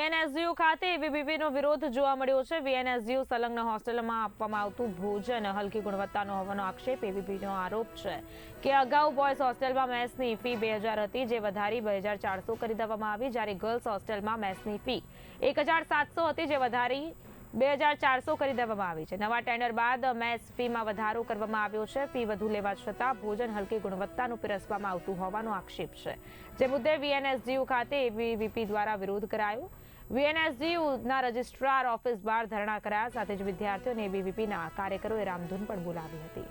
VNSGU ખાતે એબીવીપીનો વિરોધ જોવા મળ્યો છે। વીએનએસજીયુ સંલગ્ન હોસ્ટેલમાં આપવામાં આવતું ભોજન હલકી ગુણવત્તાનું હોવાનો આક્ષેપ એબીવીપીનો આરોપ છે કે અગાઉ બોયઝ હોસ્ટેલમાં મેસની ફી 2000 હતી, જે વધારી 2400 કરી દેવામાં આવી, જ્યારે ગર્લ્સ હોસ્ટેલમાં મેસની ફી 1700 હતી, જે વધારી 2400 કરી દેવામાં આવી છે। નવા ટેન્ડર બાદ મેસ ફીમાં વધારો કરવામાં આવ્યો છે। ફી વધુ લેવા છતાં ભોજન હલકી ગુણવત્તાનું પીરસવામાં આવતું હોવાનો આક્ષેપ છે, જે મુદ્દે વીએનએસજીયુ ખાતે એબીવીપી દ્વારા વિરોધ કરાયો। વીએનએસજીયુના રજિસ્ટ્રાર ઓફિસ બહાર ધરણા કર્યા, સાથે જ વિદ્યાર્થીઓ અને એબીવીપીના કાર્યકરોએ રામધૂન પણ બોલાવી હતી।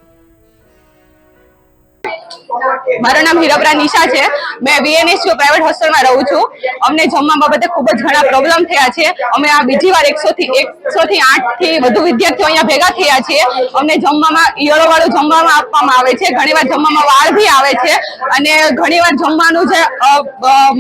મારું નામ હીરાપરા નિશા છે। मैं वीएनएसजीयू प्राइवेट होस्टेल में रहूं छूं। अमने जमवा बाबते खूब ज घणा प्रॉब्लम थया छे। अमे आ बीजी वार 100 થી 8 થી વધુ विद्यार्थीओ अहींया भेगा थया छे। अमने जमवामां ईयळो वाळुं जमवामां आपवामां आवे छे, घणीवार जमवामां वाळ भी आवे छे अने घणीवार जमवानुं जे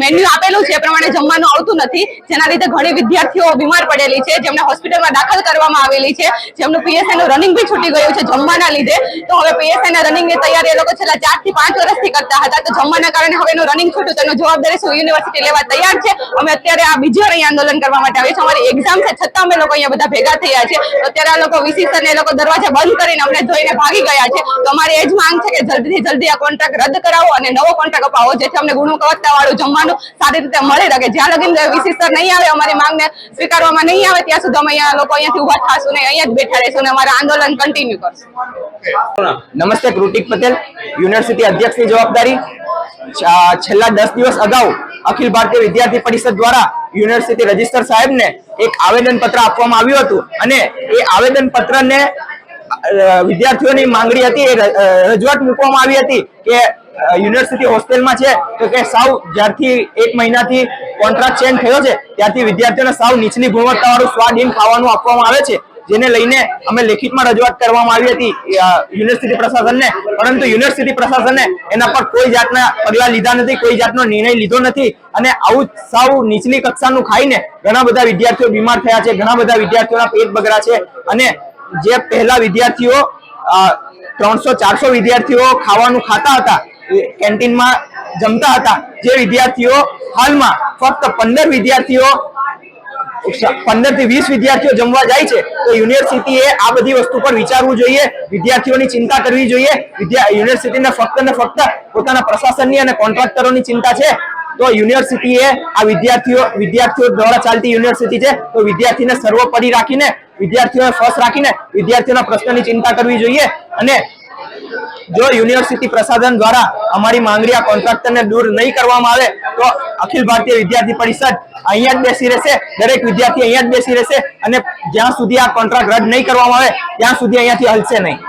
मेन्यू आपेलुं छे ए प्रमाणे जमवानुं आवतुं नथी, जेना लीधे घणी विद्यार्थीओ बीमार पडेली छे, जेमने होस्पिટલમાં दाखल करवामां आवेली छे, जेमनुं पीएसआई નું रनिंग भी छूटी गयुं छे जमवाना लीधे। तो हवे पीएसआई ना रनिंग ની तैयारी ए लोको छेल्ला 4 થી 5 વર્ષથી करता हता, तो जमवाना कारणे हवे एनुं रनिंग छूट्युं, तेनो जवाबदारी શું યુનિવર્સિટી લેવા તૈયાર છે। અમે અત્યારે આ બીજી વાર અહીં આંદોલન કરવા માટે આવી છે। અમારી એક્ઝામ છે છતાં અમે લોકો અહીંયા બધા ભેગા થયા છે। તો અત્યારે આ લોકો વીસી સર ને એ લોકો દરવાજા બંધ કરીને અમને જોઈને ભાગી ગયા છે। તો અમારી એ જ માંગ છે કે જલ્દીથી જલ્દી આ કોન્ટ્રાક્ટ રદ કરાવો અને નવો કોન્ટ્રાક્ટ અપાવો, જેથી અમને ગુણવત્તાવાળું જમવાનું સારી રીતે મળી રહે। જ્યાં લગીન વીસી સર નહીં આવે, અમારી માંગને સ્વીકારવામાં નહીં આવે, ત્યાં સુધી અમે અહીંયા લોકો અહીંયાથી ઉભા થાશું ને અહીંયા જ બેઠા રહીશું અને અમારું આંદોલન કન્ટિન્યુ કરશું। નમસ્તે, કૃતિક પટેલ, યુનિવર્સિટી અધ્યક્ષની જવાબદારી। છેલ્લા 10 દિવસ અગાઉ અખિલ ભારતીય વિદ્યાર્થી પરિષદ દ્વારા યુનિવર્સિટી રજિસ્ટ્રાર સાહેબને એક આવેદન પત્ર આપવામાં આવ્યું હતું અને એ આવેદન પત્રને વિદ્યાર્થીઓની માંગણી હતી, એ રજૂઆત મૂકવામાં આવી હતી કે યુનિવર્સિટી હોસ્ટેલમાં છે તો કે સાવ જ્યારથી 1 મહિનાથી કોન્ટ્રાક્ટ ચેન્જ થયો છે ત્યારથી વિદ્યાર્થીઓને સાવ નીચલી ગુણવત્તાવાળું સ્વાદહીન ખાવાનું આપવામાં આવે છે, જેને લઈને અમે લેખિતમાં રજૂઆત કરવામાં આવી હતી યુનિવર્સિટી પ્રશાસનને, પરંતુ યુનિવર્સિટી પ્રશાસને એના પર કોઈ જાતના પગલાં લીધા નથી, કોઈ જાતનો નિર્ણય લીધો નથી અને આવું સાવ નીચલી કક્ષાનું ખાઈને ઘણા બધા વિદ્યાર્થીઓ બીમાર થયા છે, ઘણા બધા વિદ્યાર્થીઓના પેટ બગડ્યા છે અને જે પહેલા વિદ્યાર્થીઓ 300-400 વિદ્યાર્થીઓ ખાવાનું ખાતા હતા, કેન્ટીનમાં જમતા હતા, જે વિદ્યાર્થીઓ હાલમાં ફક્ત 15 વિદ્યાર્થીઓ 15 થી 20 વિદ્યાર્થીઓ જમવા જાય છે। તો યુનિવર્સિટીએ આ બધી વસ્તુ પર વિચારવું જોઈએ, વિદ્યાર્થીઓની ચિંતા કરવી જોઈએ। યુનિવર્સિટીને ફક્ત ને ફક્ત પોતાના પ્રશાસનની અને કોન્ટ્રાક્ટરોની ચિંતા છે। તો યુનિવર્સિટીએ આ વિદ્યાર્થીઓ દ્વારા ચાલતી યુનિવર્સિટી છે, તો વિદ્યાર્થીને સર્વોપરી રાખીને, વિદ્યાર્થીઓને ફર્સ્ટ રાખીને વિદ્યાર્થીઓના પ્રશ્નની ચિંતા કરવી જોઈએ અને જો યુનિવર્સિટી પ્રશાસન દ્વારા અમારી માંગણી આ કોન્ટ્રાક્ટરને દૂર નહીં કરવામાં આવે તો અખિલ ભારતીય વિદ્યાર્થી પરિષદ અહીંયા જ બેસી રહેશે, દરેક વિદ્યાર્થી અહીંયા જ બેસી રહેશે અને જ્યાં સુધી આ કોન્ટ્રાક્ટ રદ નહીં કરવામાં આવે ત્યાં સુધી અહીંયાથી હલશે નહીં।